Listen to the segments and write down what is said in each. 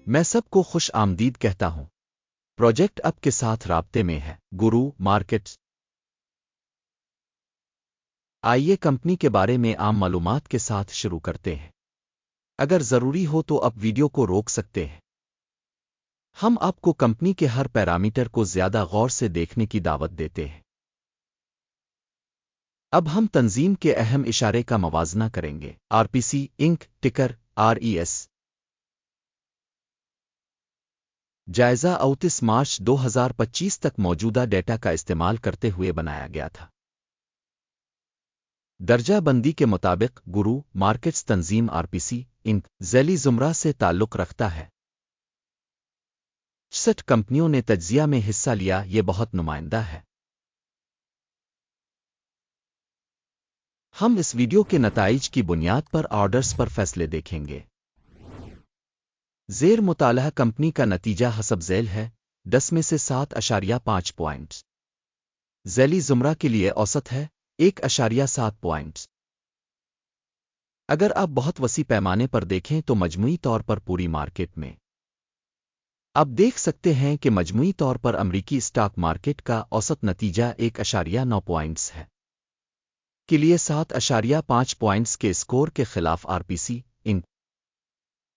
میں سب کو خوش آمدید کہتا ہوں۔ پروجیکٹ اپ کے ساتھ رابطے میں ہے۔ گرو مارکیٹس۔ آئیے کمپنی کے بارے میں عام معلومات کے ساتھ شروع کرتے ہیں۔ اگر ضروری ہو تو اب ویڈیو کو روک سکتے ہیں۔ ہم آپ کو کمپنی کے ہر پیرامیٹر کو زیادہ غور سے دیکھنے کی دعوت دیتے ہیں۔ اب ہم تنظیم کے اہم اشارے کا موازنہ کریں گے۔ آر پی سی انک ٹکر RES۔ جائزہ 29 مارچ 2025 تک موجودہ ڈیٹا کا استعمال کرتے ہوئے بنایا گیا تھا۔ درجہ بندی کے مطابق گرو مارکیٹس تنظیم RPC انک ذیلی زمرہ سے تعلق رکھتا ہے۔ 66 کمپنیوں نے تجزیہ میں حصہ لیا، یہ بہت نمائندہ ہے۔ ہم اس ویڈیو کے نتائج کی بنیاد پر آرڈرز پر فیصلے دیکھیں گے۔ زیر مطالعہ کمپنی کا نتیجہ حسب ذیل ہے، 10 میں سے 7.5 پوائنٹس۔ ذیلی زمرہ کے لیے اوسط ہے 1.7 پوائنٹس۔ اگر آپ بہت وسیع پیمانے پر دیکھیں تو مجموعی طور پر پوری مارکیٹ میں آپ دیکھ سکتے ہیں کہ مجموعی طور پر امریکی اسٹاک مارکیٹ کا اوسط نتیجہ 1.9 پوائنٹس ہے کے لیے 7.5 پوائنٹس کے اسکور کے خلاف RPC انک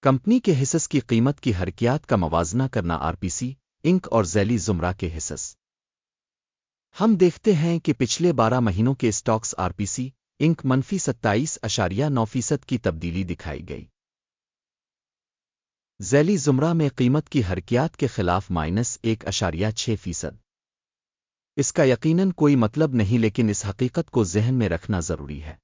کمپنی کے حصص کی قیمت کی حرکیات کا موازنہ کرنا RPC انک اور ذیلی زمرہ کے حصص۔ ہم دیکھتے ہیں کہ پچھلے 12 مہینوں کے اسٹاکس RPC انک منفی 27.9% کی تبدیلی دکھائی گئی۔ ذیلی زمرہ میں قیمت کی حرکیات کے خلاف -1.6%۔ اس کا یقیناً کوئی مطلب نہیں، لیکن اس حقیقت کو ذہن میں رکھنا ضروری ہے۔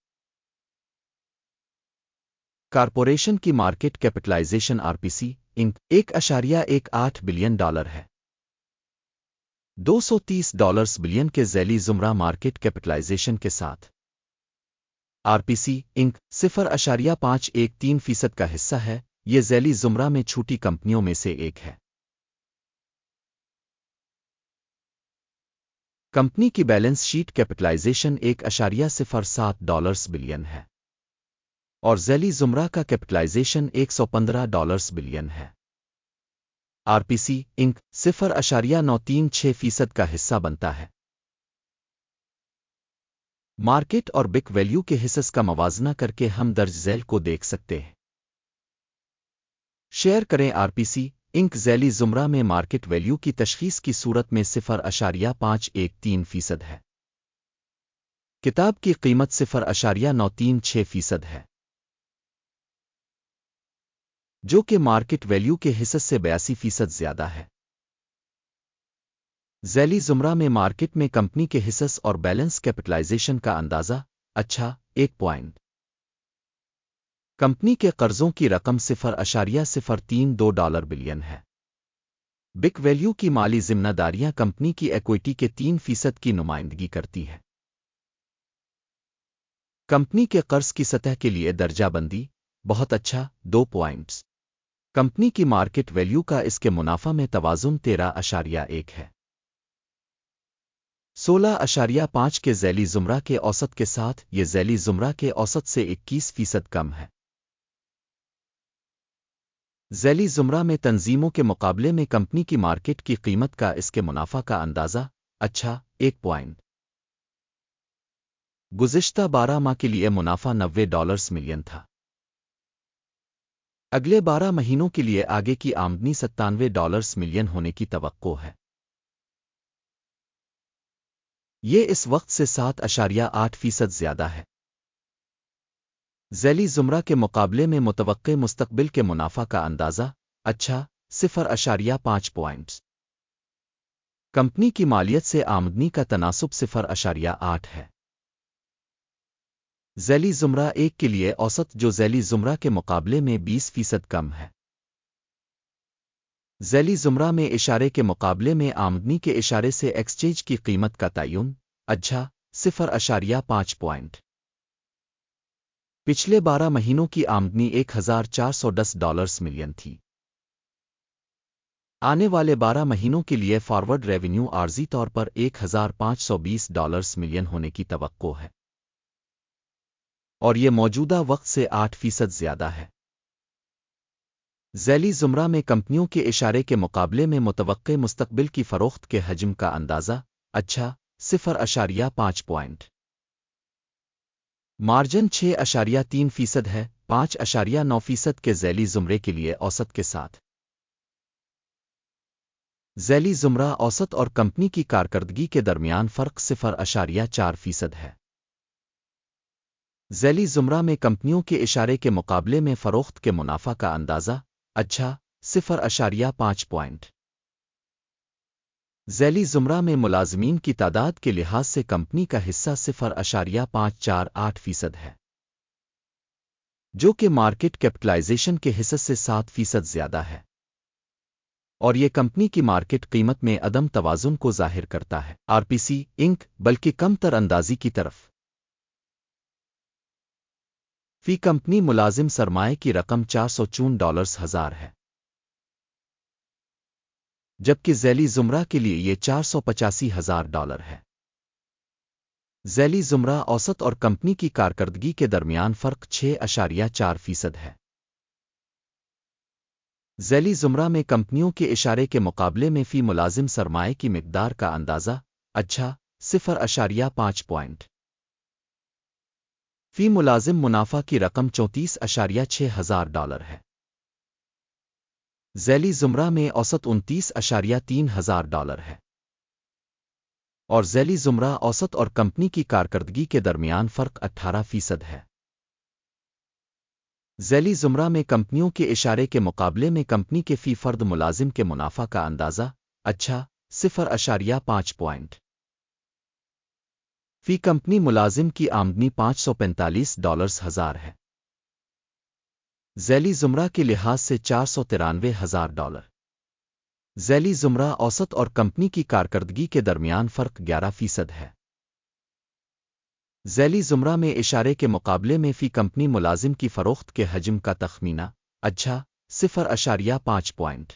کارپوریشن کی مارکیٹ کیپٹلائزیشن RPC انک $1.18 بلین ہے۔ $230 بلین کے ذیلی زمرہ مارکیٹ کیپٹلائزیشن کے ساتھ RPC انک 0.513% کا حصہ ہے۔ یہ ذیلی زمرہ میں چھوٹی کمپنیوں میں سے ایک ہے۔ کمپنی کی بیلنس شیٹ کیپٹلائزیشن $1.07 بلین ہے اور ذیلی زمرہ کا کیپٹلائزیشن $115 بلین ہے۔ RPC انک 0.936% کا حصہ بنتا ہے۔ مارکیٹ اور بک ویلیو کے حصص کا موازنہ کر کے ہم درج ذیل کو دیکھ سکتے ہیں۔ شیئر کریں RPC انک ذیلی زمرہ میں مارکیٹ ویلیو کی تشخیص کی صورت میں 0.513% ہے۔ کتاب کی قیمت 0.936% ہے، جو کہ مارکیٹ ویلیو کے حصص سے 82% زیادہ ہے۔ ذیلی زمرہ میں مارکیٹ میں کمپنی کے حصص اور بیلنس کیپٹلائزیشن کا اندازہ 1 پوائنٹ۔ کمپنی کے قرضوں کی رقم $0.032 بلین ہے۔ بک ویلیو کی مالی ذمہ داریاں کمپنی کی ایکوئٹی کے 3% کی نمائندگی کرتی ہے۔ کمپنی کے قرض کی سطح کے لیے درجہ بندی بہت اچھا 2 پوائنٹس۔ کمپنی کی مارکیٹ ویلیو کا اس کے منافع میں توازن 13.1 ہے۔ 16.5 کے ذیلی زمرہ کے اوسط کے ساتھ یہ ذیلی زمرہ کے اوسط سے 21% کم ہے۔ ذیلی زمرہ میں تنظیموں کے مقابلے میں کمپنی کی مارکیٹ کی قیمت کا اس کے منافع کا اندازہ 1 پوائنٹ۔ گزشتہ 12 ماہ کے لیے منافع $90 ملین تھا۔ اگلے 12 مہینوں کے لیے آگے کی آمدنی $97 ملین ہونے کی توقع ہے۔ یہ اس وقت سے 7.8% زیادہ ہے۔ ذیلی زمرہ کے مقابلے میں متوقع مستقبل کے منافع کا اندازہ 0.5 پوائنٹس۔ کمپنی کی مالیت سے آمدنی کا تناسب 0.8 ہے۔ ذیلی زمرہ 1 کے لیے اوسط جو ذیلی زمرہ کے مقابلے میں 20% کم ہے۔ ذیلی زمرہ میں اشارے کے مقابلے میں آمدنی کے اشارے سے ایکسچینج کی قیمت کا تعین 0.5 پوائنٹ۔ پچھلے 12 مہینوں کی آمدنی $1,410 ملین تھی۔ آنے والے 12 مہینوں کے لیے فارورڈ ریونیو عارضی طور پر $1,520 ملین ہونے کی توقع ہے، اور یہ موجودہ وقت سے 8% زیادہ ہے۔ ذیلی زمرہ میں کمپنیوں کے اشارے کے مقابلے میں متوقع مستقبل کی فروخت کے حجم کا اندازہ اچھا 0.5 پوائنٹ مارجن 6.3% ہے 5.9% کے ذیلی زمرے کے لیے اوسط کے ساتھ ذیلی زمرہ اوسط اور کمپنی کی کارکردگی کے درمیان فرق 0.4% ہے ذیلی زمرہ میں کمپنیوں کے اشارے کے مقابلے میں فروخت کے منافع کا اندازہ اچھا 0.5 پوائنٹ ذیلی زمرہ میں ملازمین کی تعداد کے لحاظ سے کمپنی کا حصہ 0.548% ہے جو کہ مارکیٹ کیپٹلائزیشن کے حصے سے 7% زیادہ ہے اور یہ کمپنی کی مارکیٹ قیمت میں عدم توازن کو ظاہر کرتا ہے آر پی سی انک بلکہ کم تر اندازی کی طرف فی کمپنی ملازم سرمایہ کی رقم $454,000 ہے جبکہ ذیلی زمرہ کے لیے یہ $485,000 ہے ذیلی زمرہ اوسط اور کمپنی کی کارکردگی کے درمیان فرق 6.4% ہے ذیلی زمرہ میں کمپنیوں کے اشارے کے مقابلے میں فی ملازم سرمایہ کی مقدار کا اندازہ اچھا 0.5 پوائنٹ فی ملازم منافع کی رقم $34,600 ہے ذیلی زمرہ میں اوسط $29,300 ہے اور ذیلی زمرہ اوسط اور کمپنی کی کارکردگی کے درمیان فرق 18% ہے ذیلی زمرہ میں کمپنیوں کے اشارے کے مقابلے میں کمپنی کے فی فرد ملازم کے منافع کا اندازہ اچھا 0.5 پوائنٹ فی کمپنی ملازم کی آمدنی $545,000 ہے ذیلی زمرہ کے لحاظ سے $493,000 ذیلی زمرہ اوسط اور کمپنی کی کارکردگی کے درمیان فرق 11% ہے ذیلی زمرہ میں اشارے کے مقابلے میں فی کمپنی ملازم کی فروخت کے حجم کا تخمینہ اچھا 0.5 پوائنٹ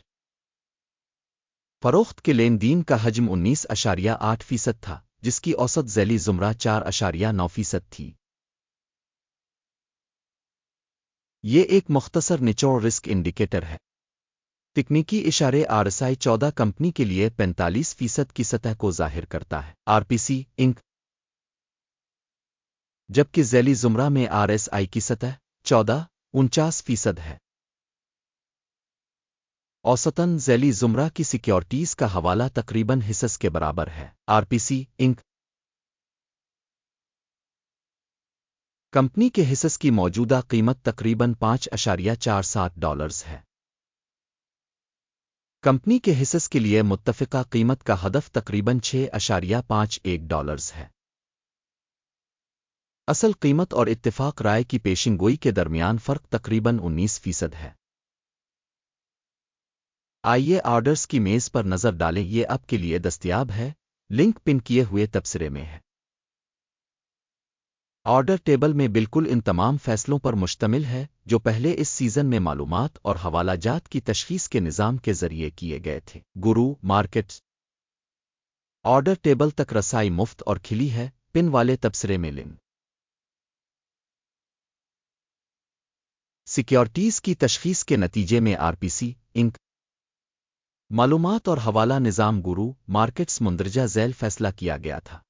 فروخت کے لین دین کا حجم 19.8% تھا جس کی اوسط ذیلی زمرہ 4.9% تھی یہ ایک مختصر نچوڑ رسک انڈیکیٹر ہے تکنیکی اشارے RSI 14 کمپنی کے لیے 45% کی سطح کو ظاہر کرتا ہے آر پی سی انک جبکہ ذیلی زمرہ میں RSI کی سطح 49% ہے اوسطاً ذیلی زمرہ کی سیکیورٹیز کا حوالہ تقریباً حصص کے برابر ہے آر پی سی انک کمپنی کے حصص کی موجودہ قیمت تقریباً $5.47 ہے کمپنی کے حصص کے لیے متفقہ قیمت کا ہدف تقریباً $6.51 ہے اصل قیمت اور اتفاق رائے کی پیشن گوئی کے درمیان فرق تقریباً 19% ہے آئیے آرڈرز کی میز پر نظر ڈالیں یہ آپ کے لیے دستیاب ہے لنک پن کیے ہوئے تبصرے میں ہے آرڈر ٹیبل میں بالکل ان تمام فیصلوں پر مشتمل ہے جو پہلے اس سیزن میں معلومات اور حوالہ جات کی تشخیص کے نظام کے ذریعے کیے گئے تھے گرو مارکیٹس آرڈر ٹیبل تک رسائی مفت اور کھلی ہے پن والے تبصرے میں لنک سیکیورٹیز کی تشخیص کے نتیجے میں آر پی سی انک معلومات اور حوالہ نظام گرو مارکیٹس مندرجہ ذیل فیصلہ کیا گیا تھا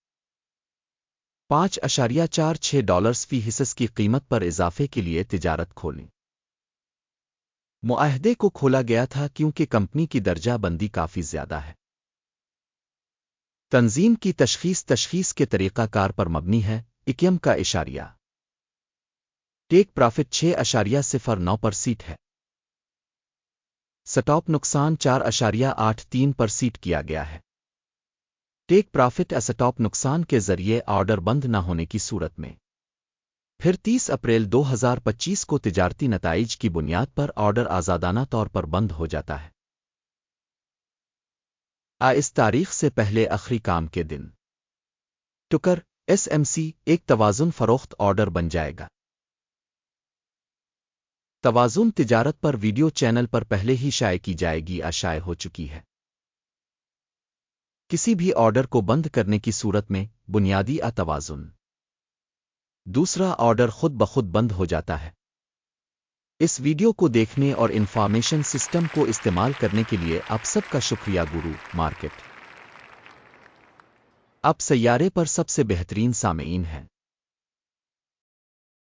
$5.46 فی حصص کی قیمت پر اضافے کے لیے تجارت کھولیں معاہدے کو کھولا گیا تھا کیونکہ کمپنی کی درجہ بندی کافی زیادہ ہے تنظیم کی تشخیص کے طریقہ کار پر مبنی ہے اکیم کا اشاریہ ٹیک پرافٹ 6.09% ہے سٹاپ نقصان 4.83% کیا گیا ہے ٹیک پرافٹ اسٹاپ نقصان کے ذریعے آرڈر بند نہ ہونے کی صورت میں پھر 30 اپریل 2025 کو تجارتی نتائج کی بنیاد پر آرڈر آزادانہ طور پر بند ہو جاتا ہے اس تاریخ سے پہلے آخری کام کے دن ٹکر SMC ایک توازن فروخت آرڈر بن جائے گا توازن تجارت پر ویڈیو چینل پر پہلے ہی شائع کی جائے گی شائع ہو چکی ہے کسی بھی آرڈر کو بند کرنے کی صورت میں بنیادی توازن دوسرا آرڈر خود بخود بند ہو جاتا ہے اس ویڈیو کو دیکھنے اور انفارمیشن سسٹم کو استعمال کرنے کے لیے آپ سب کا شکریہ گورو مارکیٹ اب سیارے پر سب سے بہترین سامعین ہیں